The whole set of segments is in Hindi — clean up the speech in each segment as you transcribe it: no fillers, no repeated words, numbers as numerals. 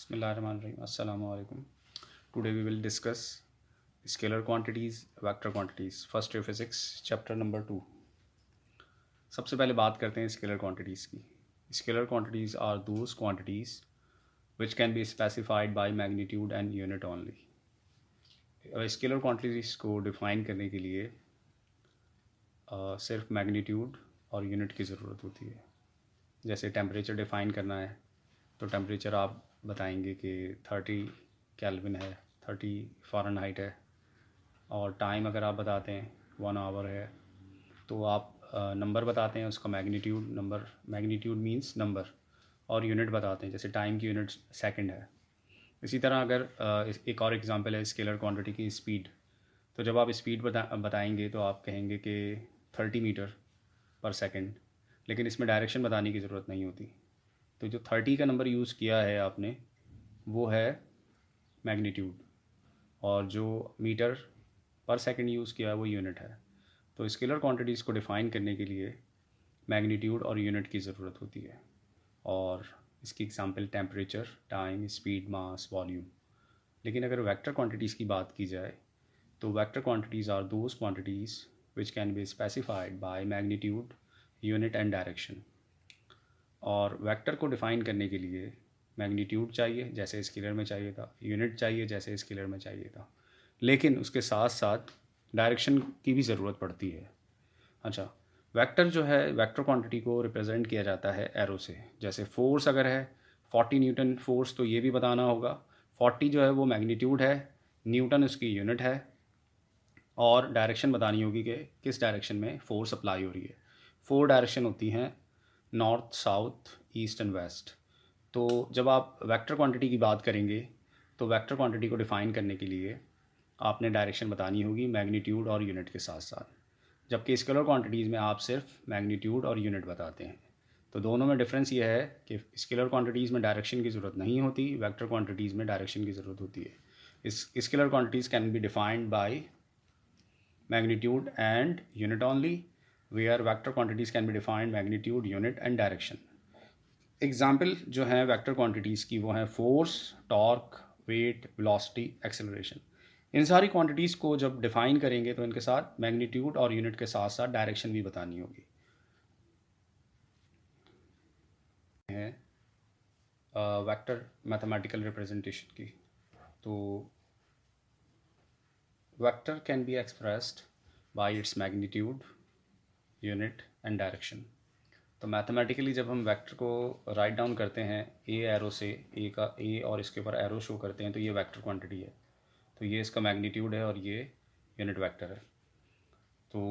Bismillahirrahmanirrahim. Assalamu alaikum. Today we will discuss scalar quantities, vector quantities. First year physics, chapter number 2. सबसे पहले बात करते हैं स्केलर क्वांटिटीज़ की. Scalar quantities are those quantities which can be specified by magnitude and unit only. Scalar quantities को डिफ़ाइन करने के लिए सिर्फ मैग्नीट्यूड और यूनिट की ज़रूरत होती है. जैसे टेम्परेचर डिफ़ाइन करना है तो टेम्परेचर आप बताएंगे कि 30 केल्विन है, 30 फ़ारेनहाइट है, और टाइम अगर आप बताते हैं 1 आवर है तो आप नंबर बताते हैं उसका मैग्नीट्यूड मींस नंबर, और यूनिट बताते हैं जैसे टाइम की यूनिट सेकंड है. इसी तरह अगर एक और एग्जांपल है स्केलर क्वांटिटी की स्पीड. तो जब आप स्पीड बताएंगे तो आप कहेंगे कि 30 मीटर पर सेकंड, लेकिन इसमें डायरेक्शन बताने की ज़रूरत नहीं होती. तो जो 30 का नंबर यूज़ किया है आपने वो है मैग्नीट्यूड, और जो मीटर पर सेकंड यूज़ किया है वो यूनिट है. तो स्केलर क्वांटिटीज़ को डिफ़ाइन करने के लिए मैग्नीट्यूड और यूनिट की ज़रूरत होती है, और इसकी example temperature, time, speed, mass, volume. लेकिन अगर वेक्टर क्वांटिटीज़ की बात की जाए तो vector quantities are those quantities which can be specified by magnitude, unit and direction. और वेक्टर को डिफ़ाइन करने के लिए मैग्नीट्यूड चाहिए जैसे स्केलर में चाहिए था, यूनिट चाहिए जैसे स्केलर में चाहिए था, लेकिन उसके साथ साथ डायरेक्शन की भी ज़रूरत पड़ती है. अच्छा, वेक्टर जो है वेक्टर क्वांटिटी को रिप्रेजेंट किया जाता है एरो से. जैसे फोर्स अगर है 40 न्यूटन फोर्स, तो ये भी बताना होगा 40 जो है वो मैग्नीट्यूड है, न्यूटन उसकी यूनिट है, और डायरेक्शन बतानी होगी कि किस डायरेक्शन में फोर्स अप्लाई हो रही है. 4 डायरेक्शन होती हैं, north, south, east and west. तो जब आप वेक्टर क्वांटिटी की बात करेंगे तो वेक्टर क्वांटिटी को डिफ़ाइन करने के लिए आपने डायरेक्शन बतानी होगी मैग्नीट्यूड और यूनिट के साथ साथ, जबकि स्केलर क्वांटिटीज़ में आप सिर्फ मैग्नीट्यूड और यूनिट बताते हैं. तो दोनों में डिफरेंस ये है कि स्केलर क्वांटिटीज़ में डायरेक्शन की ज़रूरत नहीं होती, वेक्टर क्वांटिटीज़ में डायरेक्शन की ज़रूरत होती है. इस scalar quantities can be defined by magnitude and unit only, where vector quantities can be defined magnitude, unit and direction. Example जो हैं वेक्टर क्वांटिटीज़ की वो हैं force, torque, weight, velocity, acceleration. इन सारी क्वांटिटीज़ को जब डिफ़ाइन करेंगे तो इनके साथ मैग्नीट्यूड और यूनिट के साथ साथ डायरेक्शन भी बतानी होगी. है वेक्टर मैथमेटिकल रिप्रेजेंटेशन की. तो vector can be expressed by its magnitude, unit and direction. तो मैथमेटिकली जब हम वेक्टर को राइट डाउन करते हैं ए एरो से, ए का ए और इसके ऊपर एरो शो करते हैं, तो ये वेक्टर क्वांटिटी है. तो ये इसका मैग्नीट्यूड है और ये यूनिट वेक्टर है. तो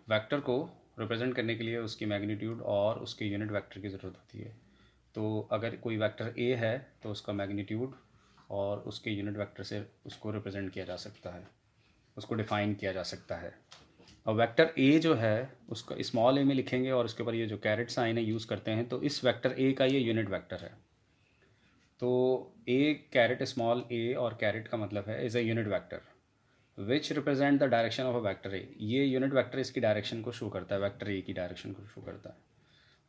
वेक्टर को रिप्रेजेंट करने के लिए उसकी मैग्नीट्यूड और उसके यूनिट वेक्टर की ज़रूरत होती है. तो अगर कोई वेक्टर ए है तो उसका मैग्नीट्यूड और उसके यूनिट वेक्टर से उसको रिप्रेजेंट किया जा सकता है, उसको डिफ़ाइन किया जा सकता है. और वेक्टर ए जो है उसका स्मॉल ए में लिखेंगे और उसके ऊपर ये जो कैरेट साइन है यूज़ करते हैं, तो इस वेक्टर ए का ये यूनिट वेक्टर है. तो ए कैरेट स्मॉल ए, और कैरेट का मतलब है is a unit vector which represent the direction of a vector A. ये यूनिट वेक्टर इसकी डायरेक्शन को शो करता है, वेक्टर ए की डायरेक्शन को शो करता है.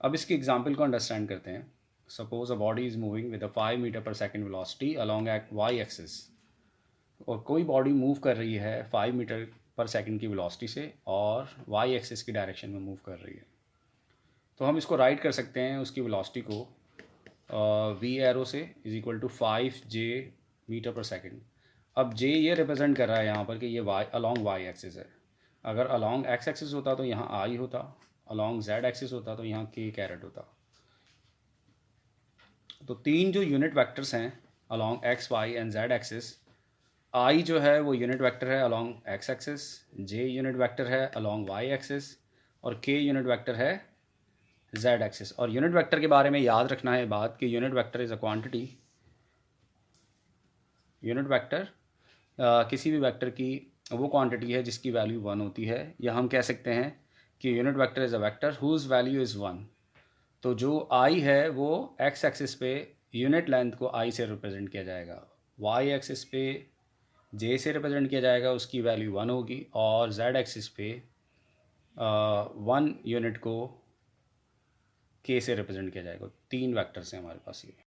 अब इसकी एग्जाम्पल को अंडरस्टैंड करते हैं. Suppose a body is moving with a 5 metre per second velocity along Y axis. और कोई बॉडी मूव कर रही है 5 मीटर पर सेकंड की वेलोसिटी से और वाई एक्सिस की डायरेक्शन में मूव कर रही है. तो हम इसको राइट कर सकते हैं उसकी वेलोसिटी को वी एरो से is equal to 5 j metre per second. अब जे ये रिप्रेजेंट कर रहा है यहाँ पर कि ये वाई अलॉन्ग वाई एक्सिस है. अगर अलॉन्ग एक्स एक्सिस होता तो यहाँ आई होता, अलॉन्ग जेड एक्सिस होता तो यहाँ के कैरेट होता. तो तीन जो यूनिट वेक्टर्स हैं along X, Y and Z axis, I जो है वो यूनिट वेक्टर है along X axis, J unit vector है अलॉन्ग वाई एक्सिस, और के यूनिट वेक्टर है जेड एक्सिस. और यूनिट वेक्टर के बारे में याद रखना है बात कि unit vector is a quantity. Unit vector किसी भी वेक्टर की वो क्वांटिटी है जिसकी वैल्यू 1 होती है, या हम कह सकते हैं कि unit vector is a vector whose value is 1. तो जो आई है वो एक्स एक्सिस पे यूनिट लेंथ को आई से रिप्रेजेंट किया जाएगा, वाई एक्सिस पे जे से रिप्रेजेंट किया जाएगा, उसकी वैल्यू 1 होगी, और जेड एक्सिस पे 1 यूनिट को के से रिप्रेजेंट किया जाएगा. 3 वेक्टर्स हैं हमारे पास ये.